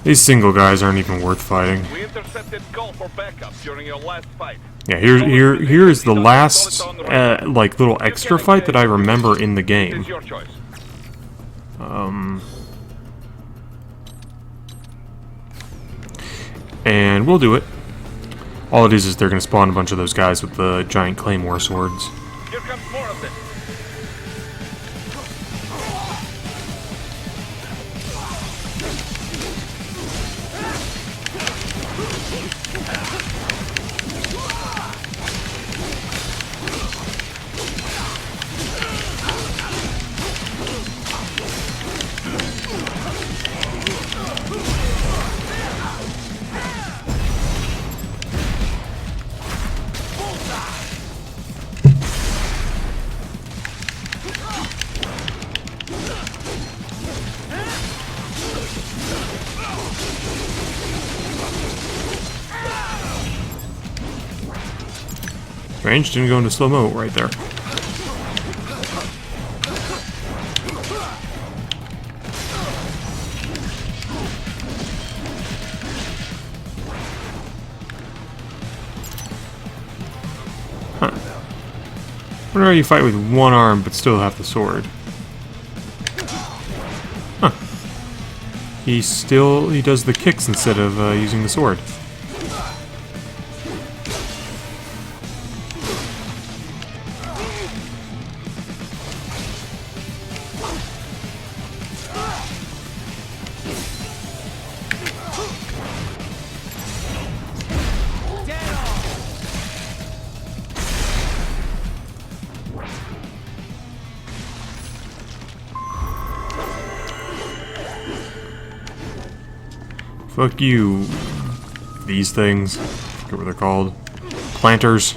These single guys aren't even worth fighting. We intercepted call for backup during your last fight. Yeah, here's the last like little extra fight that I remember in the game. It's your choice. And we'll do it. All it is they're gonna spawn a bunch of those guys with the giant claymore swords. Here comes more of them. Range didn't go into slow-mo right there. Huh. Wonder how you fight with one arm but still have the sword. Huh. He does the kicks instead of using the sword. Fuck you, these things. I forget what they're called. Planters.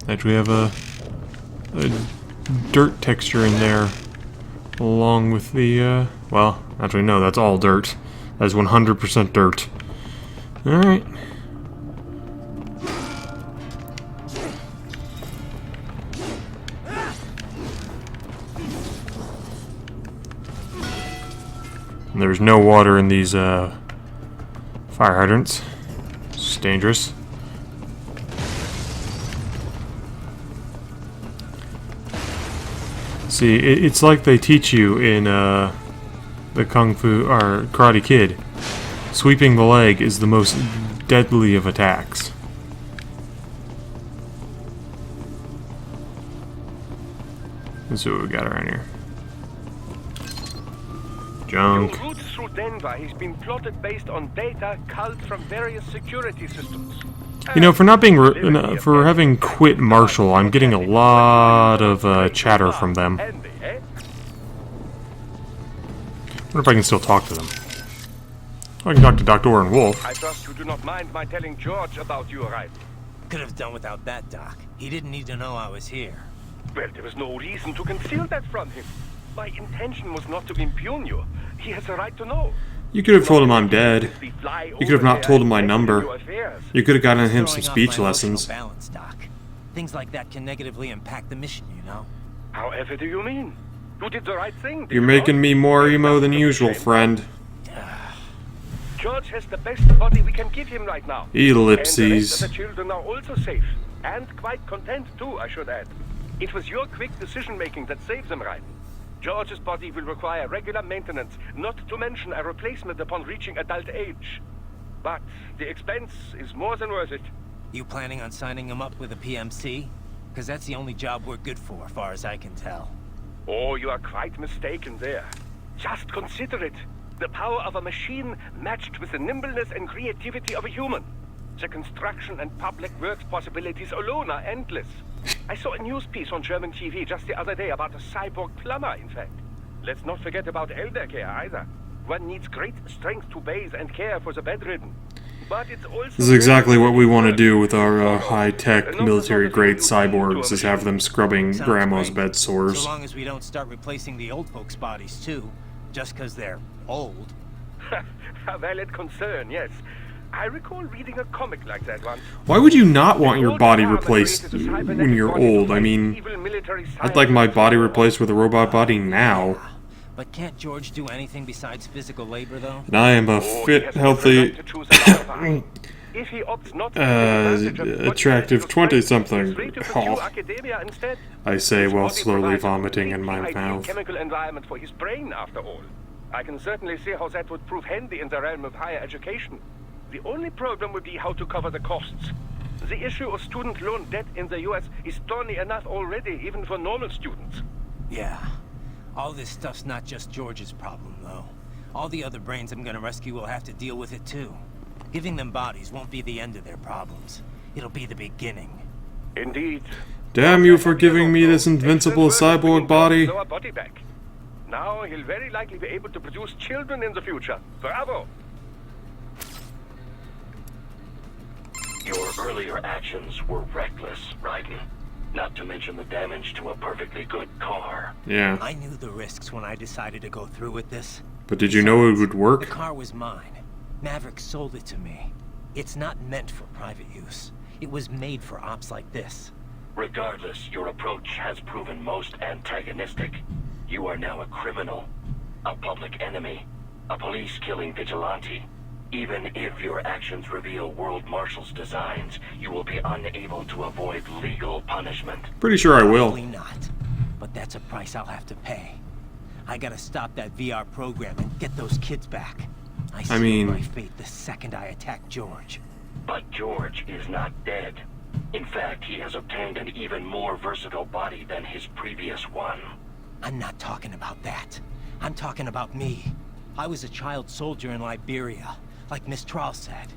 Actually have a dirt texture in there. Along with the, well, actually no, that's all dirt. That's 100% dirt. Alright. There's no water in these fire hydrants. It's dangerous. See, it's like they teach you in the Kung Fu or Karate Kid. Sweeping the leg is the most deadly of attacks. Let's see what we got around here. Junk. Your route through Denver has been plotted based on data culled from various security systems. You know, for not being for having quit Marshall, I'm getting a lot of chatter from them. Wonder if I can still talk to them. I can talk to Dr. Warren Wolf. I trust you do not mind my telling George about you arriving. Could have done without that, Doc. He didn't need to know I was here. Well, there was no reason to conceal that from him. My intention was not to impugn you. He has a right to know. You could have told him I'm dead. You could have not told him my number. You could have gotten him some speech lessons. Balance, Doc. Things like that can negatively impact the mission, you know? However do you mean? You did the right thing. You're making me more emo than usual, friend. George has the best body we can give him right now. Ellipses. And the rest of the children are also safe. And quite content too, I should add. It was your quick decision-making that saved them, right? George's body will require regular maintenance, not to mention a replacement upon reaching adult age. But the expense is more than worth it. You planning on signing him up with a PMC? Because that's the only job we're good for, far as I can tell. Oh, you are quite mistaken there. Just consider it. The power of a machine matched with the nimbleness and creativity of a human. The construction and public works possibilities alone are endless. I saw a news piece on German TV just the other day about a cyborg plumber, in fact. Let's not forget about elder care either. One needs great strength to bathe and care for the bedridden. But it's also... This is exactly what we want to do with our high-tech, military-grade cyborgs, is have them scrubbing grandma's bed sores. So long as we don't start replacing the old folks' bodies, too. Just because they're old. A valid concern, yes. I recall reading a comic like that once. Why would you not want your body replaced when you're old? I mean, I'd like my body replaced with a robot body now. But can't George do anything besides physical labor, though? And I am a fit, healthy, If he opts not to take advantage of his attractive motivational 20-something. strength, he's free to pursue Oh, academia instead. I say His while body slowly provides a vomiting in my completely ideal mouth. chemical environment for his brain, after all. I can certainly see how that would prove handy in the realm of higher education. The only problem would be how to cover the costs. The issue of student loan debt in the US is thorny enough already, even for normal students. Yeah. All this stuff's not just George's problem, though. All the other brains I'm gonna rescue will have to deal with it, too. Giving them bodies won't be the end of their problems. It'll be the beginning. Indeed. Damn you for giving me this invincible cyborg body. Back. Now he'll very likely be able to produce children in the future. Bravo! Your earlier actions were reckless, Raiden. Not to mention the damage to a perfectly good car. Yeah. I knew the risks when I decided to go through with this. But did you know it would The work? car was mine. Maverick sold it to me. It's not meant for private use. It was made for ops like this. Regardless, your approach has proven most antagonistic. You are now a criminal, a public enemy, a police-killing vigilante. Even if your actions reveal World Marshal's designs, you will be unable to avoid legal punishment. Pretty sure I will. Probably not. But that's a price I'll have to pay. I gotta stop that VR program and get those kids back. I mean- my fate the second I attack George. But George is not dead. In fact, he has obtained an even more versatile body than his previous one. I'm not talking about that. I'm talking about me. I was a child soldier in Liberia, like Miss Trawl said.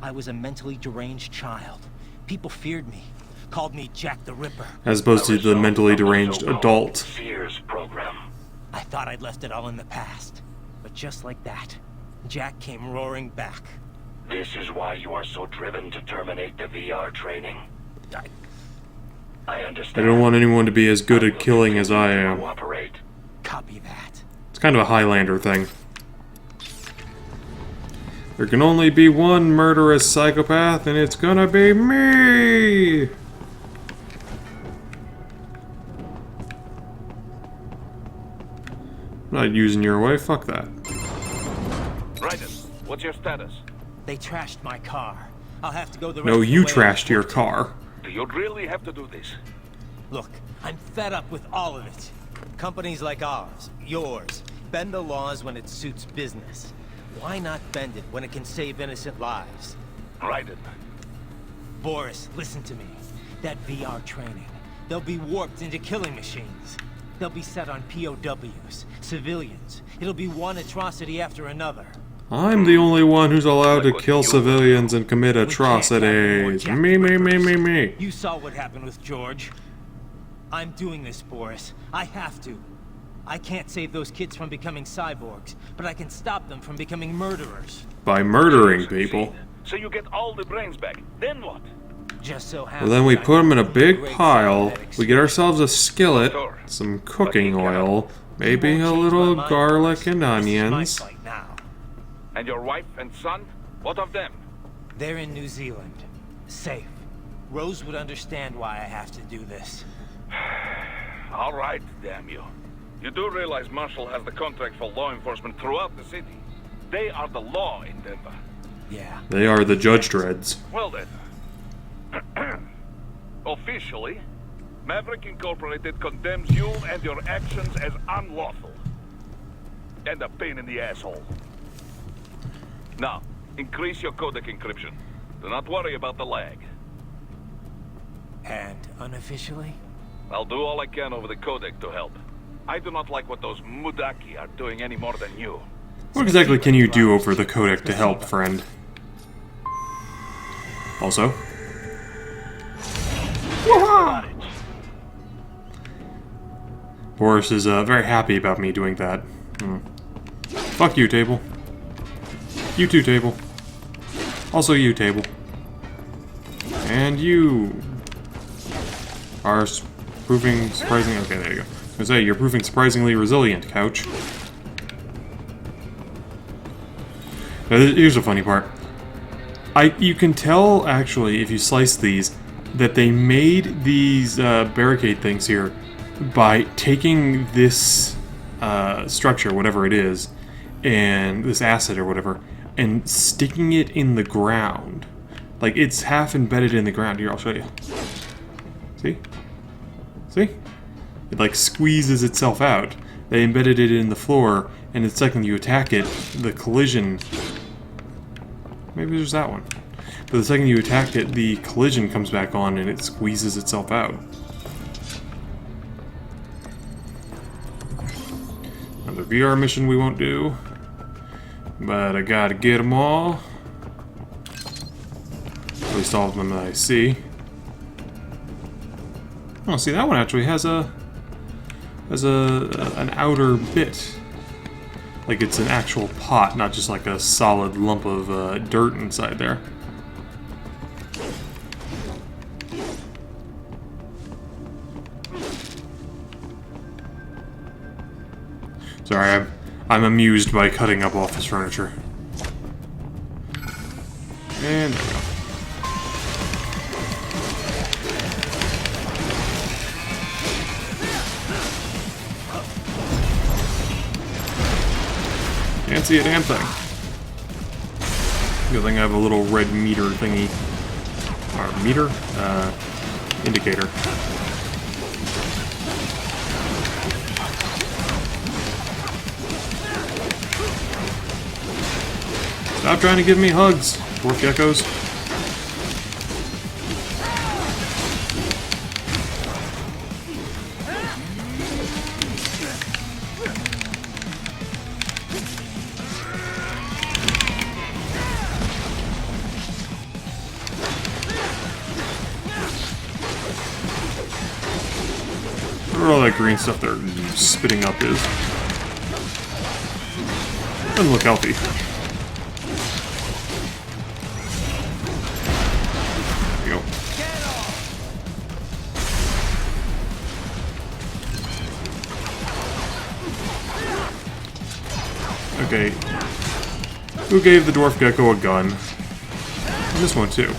I was a mentally deranged child. People feared me, called me Jack the Ripper. As opposed to the mentally deranged adult. Sears program. I thought I'd left it all in the past. But just like that, Jack came roaring back. This is why you are so driven to terminate the VR training. I understand. I don't want anyone to be as good at killing as I am. Cooperate. Copy that. It's kind of a Highlander thing. There can only be one murderous psychopath, and it's gonna be me! I'm not using your way, fuck that. Raiden, what's your status? They trashed my car. I'll have to go the rest No, of the you way. trashed your car. Do you really have to do this? Look, I'm fed up with all of it. Companies like ours, yours, bend the laws when it suits business. Why not bend it when it can save innocent lives? Raiden. Boris, listen to me. That VR training, they'll be warped into killing machines. They'll be set on POWs, civilians. It'll be one atrocity after another. I'm the only one who's allowed to kill civilians and commit atrocities. Me. You saw what happened with George. I'm doing this, Boris. I have to. I can't save those kids from becoming cyborgs, but I can stop them from becoming murderers. By murdering people. So you get all the brains back. Then what? Just so Well, happens then we I put them in a know big great pile, cybernetics. we get ourselves a skillet, some cooking oil, maybe You a won't change little my mind, garlic Boris. and This is my onions. fight now. And your wife and son? What of them? They're in New Zealand. Safe. Rose would understand why I have to do this. All right, damn you. You do realize Marshall has the contract for law enforcement throughout the city. They are the law in Denver. Yeah. They are the Judge Dreads. Well then. Officially, Maverick Incorporated condemns you and your actions as unlawful. And a pain in the asshole. Now, increase your codec encryption. Do not worry about the lag. And unofficially? I'll do all I can over the codec to help. I do not like what those Mudaki are doing any more than you. What exactly can you do over the codec to help, friend? Also, Boris is very happy about me doing that. Fuck you, table. You too, table. Also you, table. And you are proving surprisingly... Okay, there you go. I was gonna say, you're proving surprisingly resilient, couch. Now, here's the funny part. You can tell, actually, if you slice these, that they made these barricade things here by taking this structure, whatever it is, and this acid or whatever, and sticking it in the ground. Like, it's half embedded in the ground. Here, I'll show you. See? See? It, like, squeezes itself out. They embedded it in the floor, and the second you attack it, the collision... Maybe there's that one. But the second you attack it, the collision comes back on, and it squeezes itself out. Another VR mission we won't do. But I gotta get them all. At least all of them that I see. Oh, see, that one actually has an outer bit. Like it's an actual pot, not just like a solid lump of dirt inside there. Sorry, I'm amused by cutting up office furniture. And there we go. Can't see a damn thing. Good thing I have a little red meter thingy. Or meter? Indicator. Stop trying to give me hugs, dwarf geckos. What all that green stuff they're spitting up is. Doesn't look healthy. Okay, who gave the dwarf gecko a gun? And this one too.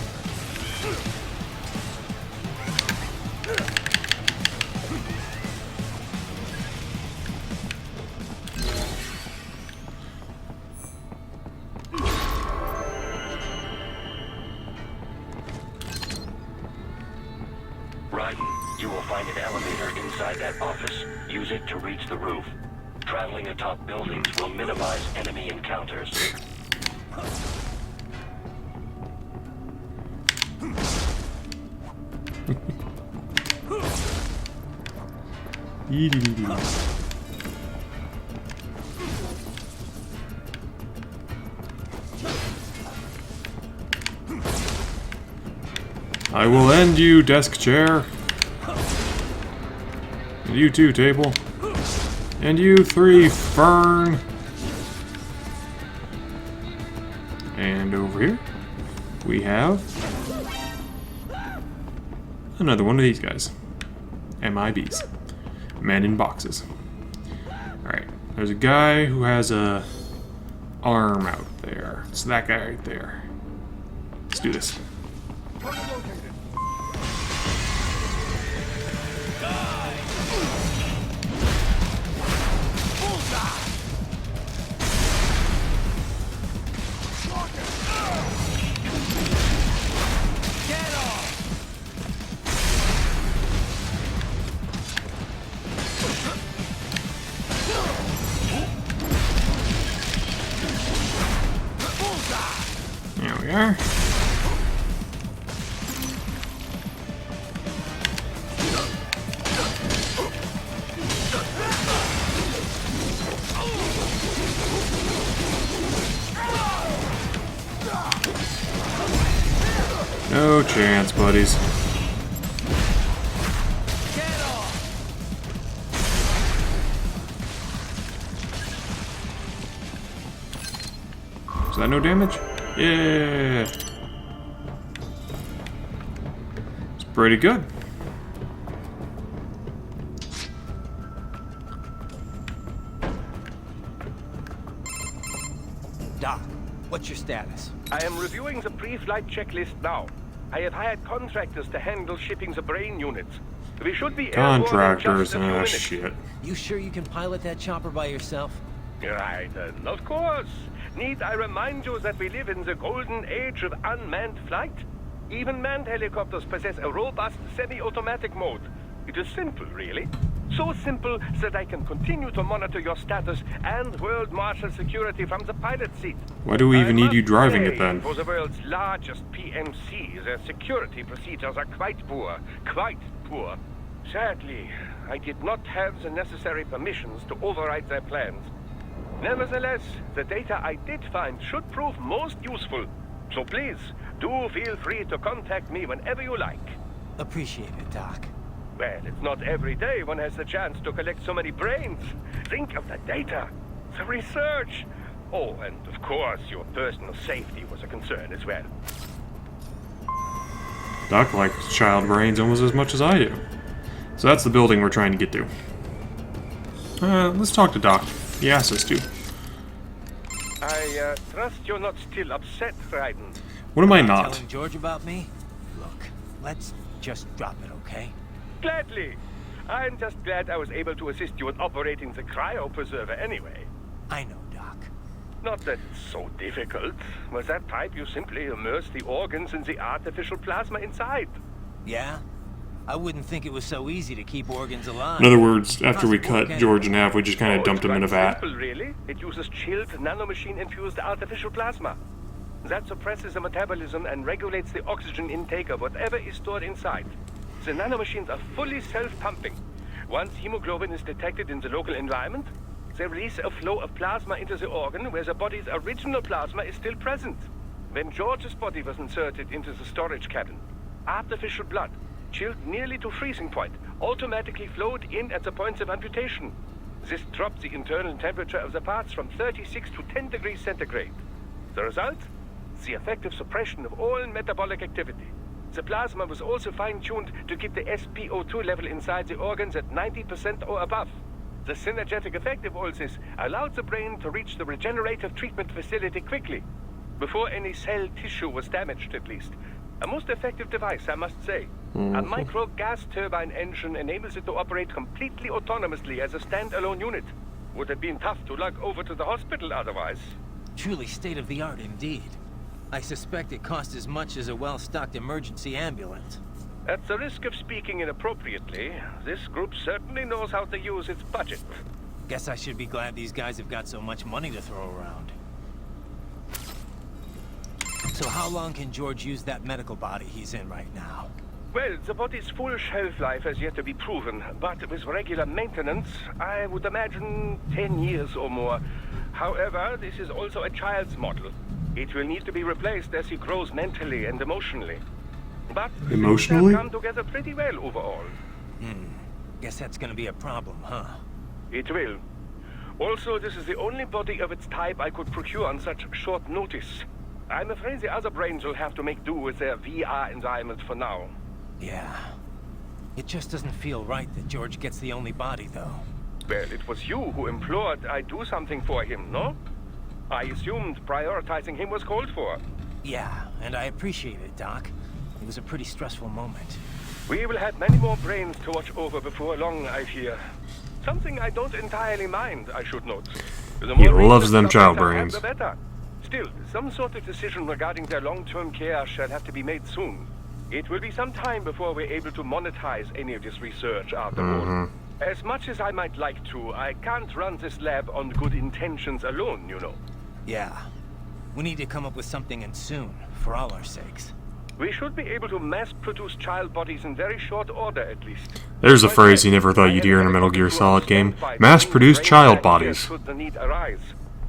Ryden, you will find an elevator inside that office. Use it to reach the roof. Traveling atop buildings will minimize enemy encounters. I will end you, desk chair. And you too, table. And you three, Fern. And over here, we have another one of these guys. MIBs. Men in boxes. Alright, there's a guy who has a arm out there. It's that guy right there. Let's do this. There we are. No chance, buddies. Is that no damage? Yeah. It's pretty good. Doc, what's your status? I am reviewing the pre-flight checklist now. I have hired contractors to handle shipping the brain units. We should be airborne in Contractors, just a few minutes. shit. You sure you can pilot that chopper by yourself? Right, of course. Need I remind you that we live in the golden age of unmanned flight? Even manned helicopters possess a robust semi-automatic mode. It is simple, really. So simple that I can continue to monitor your status and world marshal security from the pilot seat. Why do we even I need you must driving say, it then? For the world's largest PMC, their security procedures are quite poor. Quite poor. Sadly, I did not have the necessary permissions to override their plans. Nevertheless, the data I did find should prove most useful. So please, do feel free to contact me whenever you like. Appreciate it, Doc. Well, it's not every day one has the chance to collect so many brains. Think of the data, the research. Oh, and of course, your personal safety was a concern as well. Doc likes child brains almost as much as I do. So that's the building we're trying to get to. Let's talk to Doc. He asked us to. I trust you're not still upset, Raiden. What am I not? Telling George about me? Look, let's just drop it, okay? Gladly. I'm just glad I was able to assist you in operating the cryopreserver anyway. I know, Doc. Not that it's so difficult. With that pipe, you simply immerse the organs in the artificial plasma inside. Yeah? I wouldn't think it was so easy to keep organs alive. In other words, after we cut George in half, we just kind of dumped him in a It's vat. quite simple, really. It uses chilled nanomachine-infused artificial plasma. That suppresses the metabolism and regulates the oxygen intake of whatever is stored inside. The nanomachines are fully self-pumping. Once hemoglobin is detected in the local environment, they release a flow of plasma into the organ where the body's original plasma is still present. When George's body was inserted into the storage cabin, artificial blood, chilled nearly to freezing point, automatically flowed in at the points of amputation. This dropped the internal temperature of the parts from 36 to 10 degrees centigrade. The result? The effective suppression of all metabolic activity. The plasma was also fine-tuned to keep the SpO2 level inside the organs at 90% or above. The synergetic effect of all this allowed the brain to reach the regenerative treatment facility quickly, before any cell tissue was damaged at least. A most effective device, I must say. A micro gas turbine engine enables it to operate completely autonomously as a standalone unit. Would have been tough to lug over to the hospital otherwise. Truly state-of-the-art indeed. I suspect it cost as much as a well-stocked emergency ambulance. At the risk of speaking inappropriately, this group certainly knows how to use its budget. Guess I should be glad these guys have got so much money to throw around. So how long can George use that medical body he's in right now? Well, the body's full shelf life has yet to be proven, but with regular maintenance, I would imagine 10 years or more. However, this is also a child's model. It will need to be replaced as he grows mentally and emotionally. But Emotionally? things have come together pretty well overall. Guess that's gonna be a problem, huh? It will. Also, this is the only body of its type I could procure on such short notice. I'm afraid the other brains will have to make do with their VR environment for now. Yeah. It just doesn't feel right that George gets the only body, though. Well, it was you who implored I do something for him, no? I assumed prioritizing him was called for. Yeah, and I appreciate it, Doc. It was a pretty stressful moment. We will have many more brains to watch over before long, I fear. Something I don't entirely mind, I should note. The He more loves them research child subjects I have, brains. the better. Still, some sort of decision regarding their long-term care shall have to be made soon. It will be some time before we're able to monetize any of this research after all. As much as I might like to, I can't run this lab on good intentions alone, you know. Yeah. We need to come up with something, and soon, for all our sakes. We should be able to mass-produce child bodies in very short order, at least. There's a phrase you never thought you'd hear in a Metal Gear Solid game. Mass-produced child bodies. Should the need arise.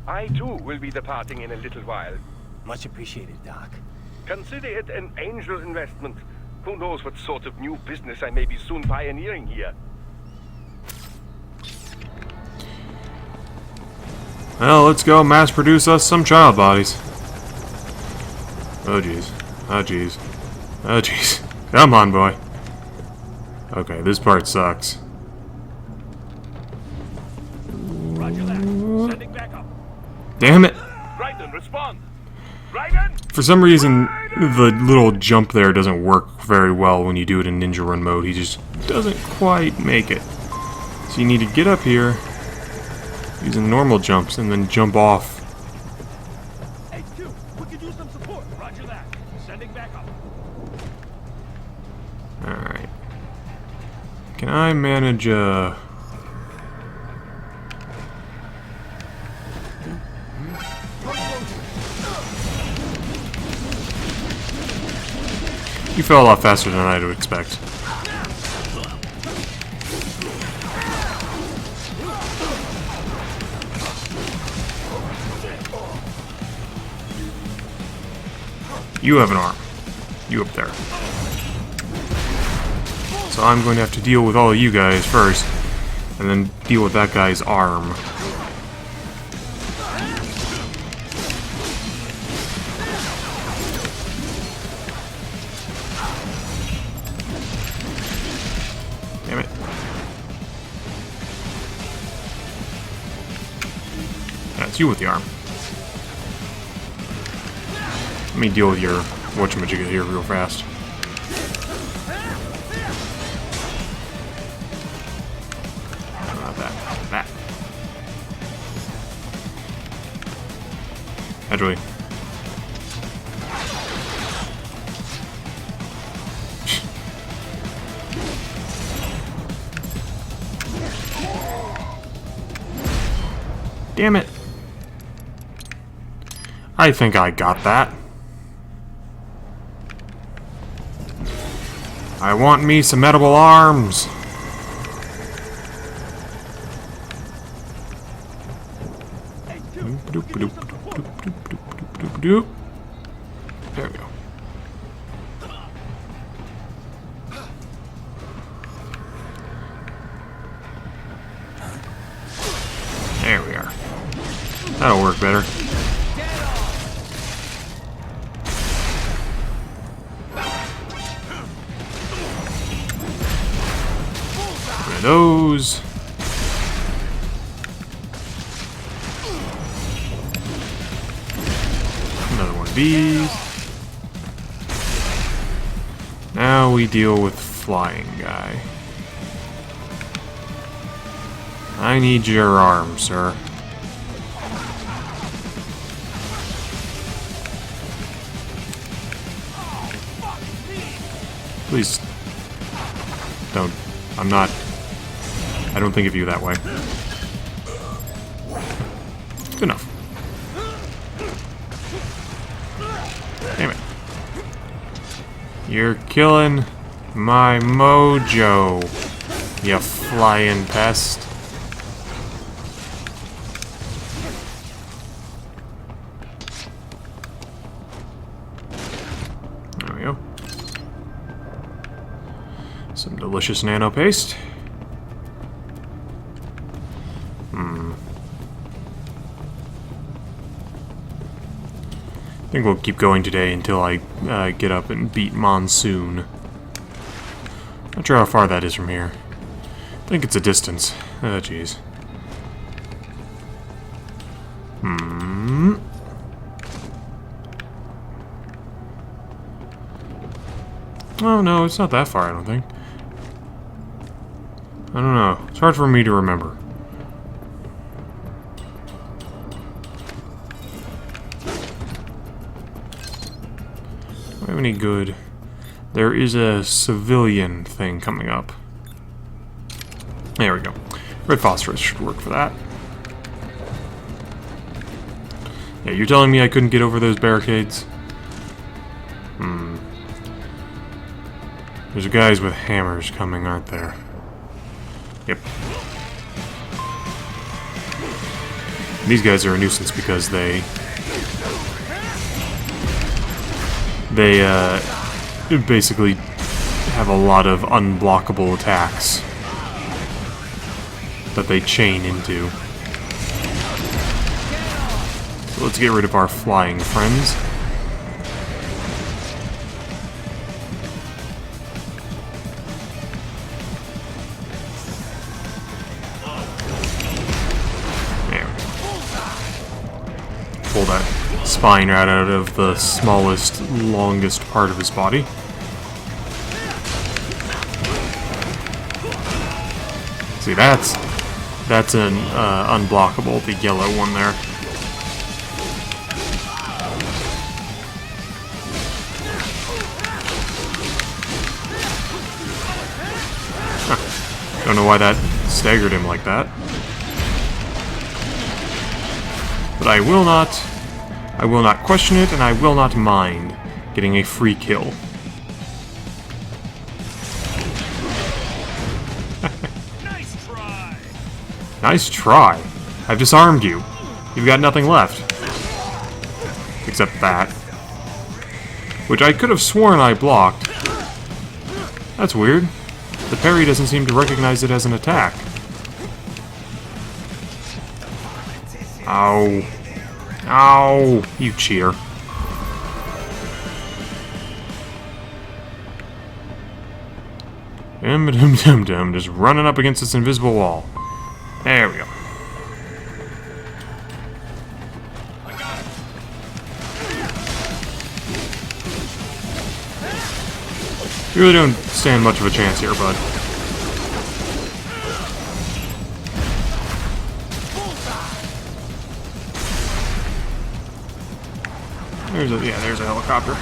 I too will be departing in a little while. Much appreciated, Doc. Consider it an angel investment. Who knows what sort of new business I may be soon pioneering here. Well, let's go mass produce us some child bodies. Oh jeez. Oh jeez. Oh jeez. Come on, boy. Okay, this part sucks. Roger that. Sending back up. Damn it. Raiden, respond. Raiden! For some reason, the little jump there doesn't work very well when you do it in Ninja Run mode. He just doesn't quite make it. So you need to get up here using normal jumps and then jump off. HQ, we could use some support. Roger that. Sending back up. Alright. Can I manage You fell a lot faster than I'd expect. You have an arm. You up there. So I'm going to have to deal with all of you guys first, and then deal with that guy's arm. Damn it. That's you with the arm. Let me deal with your whatchamajigga here real fast. How about that? That. Actually. Damn it. I think I got that. I want me some edible arms. There we go. There we are. That'll work better. Those. Another one of these. Now we deal with flying guy. I need your arm, sir. Please don't. I'm not. I don't think of you that way. Good enough. Damn it. You're killing my mojo, you flying pest. There we go. Some delicious nano paste. I think we'll keep going today until I get up and beat Monsoon. Not sure how far that is from here. I think it's a distance. Oh, jeez. Oh, no, it's not that far, I don't think. I don't know. It's hard for me to remember. Do I have any good? There is a civilian thing coming up. There we go. Red phosphorus should work for that. Yeah, you're telling me I couldn't get over those barricades? There's guys with hammers coming, aren't there? Yep. These guys are a nuisance because they basically have a lot of unblockable attacks that they chain into. So let's get rid of our flying friends. There we go. Pull that. spine right out of the smallest, longest part of his body. See, that's an unblockable, the yellow one there. Huh. Don't know why that staggered him like that. But I will not question it, and I will not mind getting a free kill. Nice try. Nice try. I've disarmed you. You've got nothing left. Except that. Which I could have sworn I blocked. That's weird. The parry doesn't seem to recognize it as an attack. Ow. Ow. You cheater. Dum-dum-dum-dum. Just running up against this invisible wall. There we go. You really don't stand much of a chance here, bud. There's a helicopter.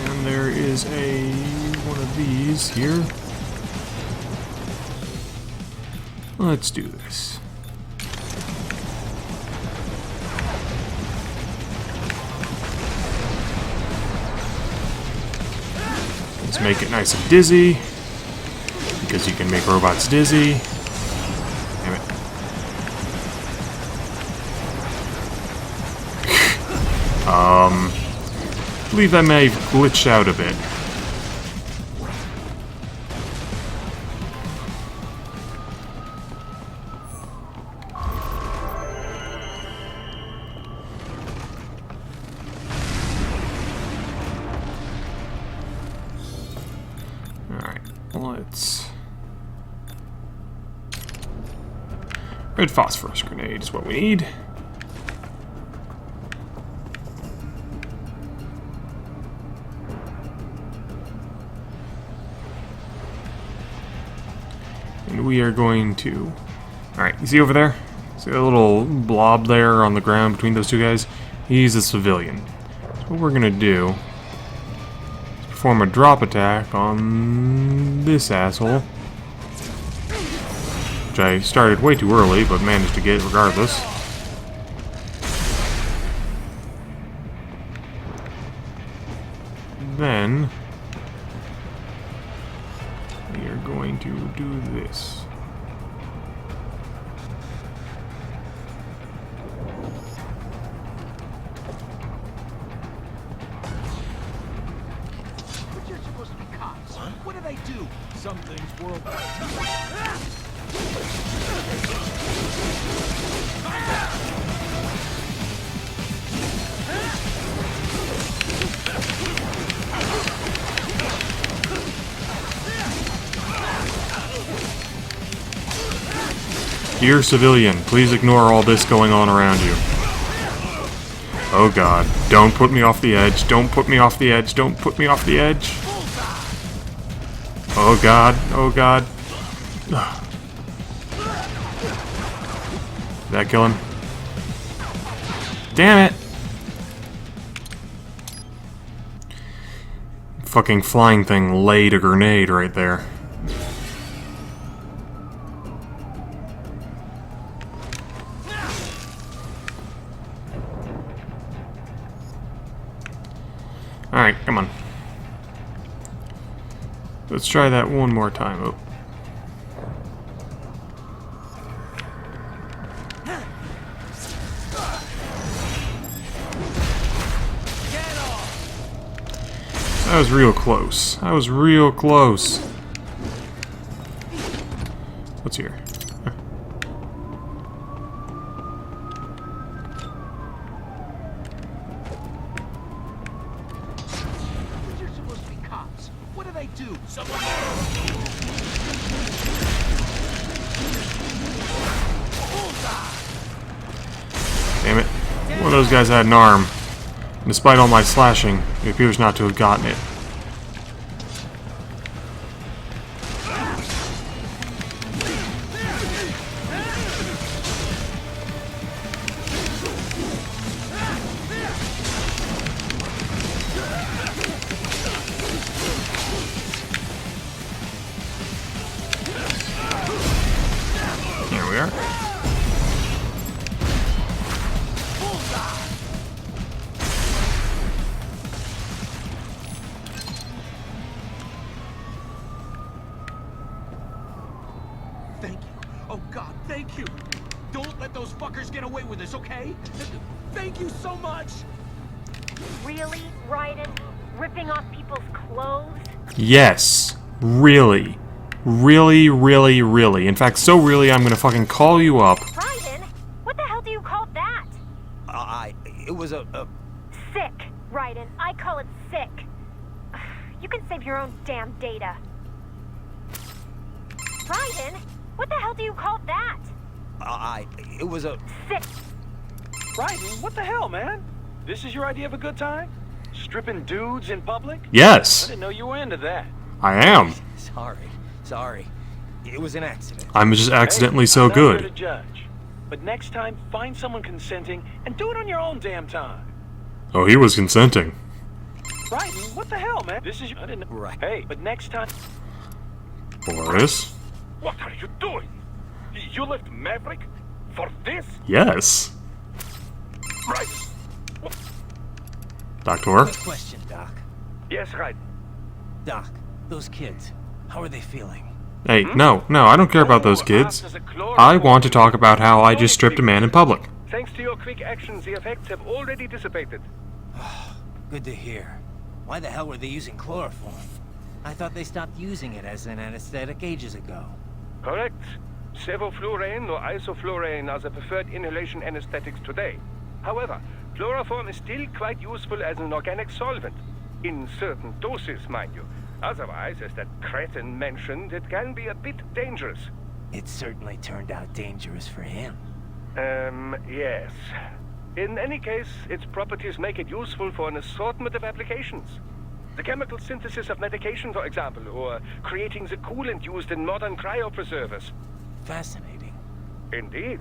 And there is one of these here. Let's do this. Let's make it nice and dizzy. Because you can make robots dizzy. Damn it. I believe I may have glitched out a bit. Alright, let's... Red phosphorus grenade is what we need. And we are going to... Alright, you see over there? See a little blob there on the ground between those two guys? He's a civilian. So what we're going to do is perform a drop attack on this asshole. Which I started way too early, but managed to get regardless. Then we are going to do this. But you're supposed to be cops. What do they do? Some things world. Dear civilian, please ignore all this going on around you. Oh god, don't put me off the edge, don't put me off the edge, don't put me off the edge. Oh god, oh god. Did that kill him? Damn it! Fucking flying thing laid a grenade right there. Alright, come on. Let's try that one more time. Oh. That was real close. That was real close. What's here? You're supposed to be cops. What do they do? Some Damn it. One of those guys had an arm. And despite all my slashing, he appears not to have gotten it. There we are. Thank you. Oh God, thank you. Don't let those fuckers get away with this, okay? Thank you so much. Really, Raiden? Ripping off people's clothes? Yes. Really. Really, really, really. In fact, so really, I'm gonna fucking call you up. Raiden? What the hell do you call that? It was a... Sick, Raiden. I call it sick. You can save your own damn data. Raiden? What the hell do you call that? It was a... Sick. Raiden, what the hell, man? This is your idea of a good time? Stripping dudes in public? I Yes, didn't know you were into that. I am. Sorry. It was an accident. I'm just accidentally so I'm not here to good. judge. But next time, find someone consenting and do it on your own damn time. Oh, he was consenting. Raiden, what the hell, man? This is... I didn't know. Right. Hey, but next time... Boris? What are you doing? You left Maverick for this? Yes. Raiden. Doctor? Quick question, Doc. Yes, Raiden. Doc, those kids, how are they feeling? Hey, no, I don't care about those kids. I want to talk about how I just stripped a man in public. Thanks to your quick actions, the effects have already dissipated. Good to hear. Why the hell were they using chloroform? I thought they stopped using it as an anesthetic ages ago. Correct. Sevoflurane or isoflurane are the preferred inhalation anesthetics today. However, chloroform is still quite useful as an organic solvent. In certain doses, mind you. Otherwise, as that cretin mentioned, it can be a bit dangerous. It certainly turned out dangerous for him. Yes. In any case, its properties make it useful for an assortment of applications. The chemical synthesis of medication, for example, or creating the coolant used in modern cryopreservers. Fascinating. Indeed.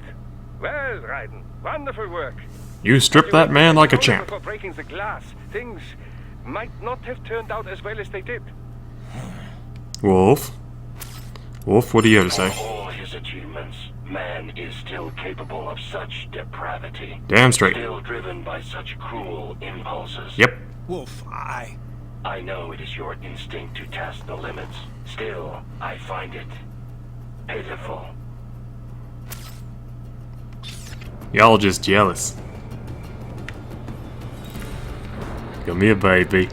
Well, Raiden, wonderful work. You stripped that man like a champ. Before breaking the glass, things might not have turned out as well as they did. Wolf? Wolf, what do you have to For say? all his achievements, man is still capable of such depravity. Damn straight. Still driven by such cruel impulses. Yep. Wolf, I know it is your instinct to test the limits. Still, I find it pitiful. Y'all just jealous. Come here, baby.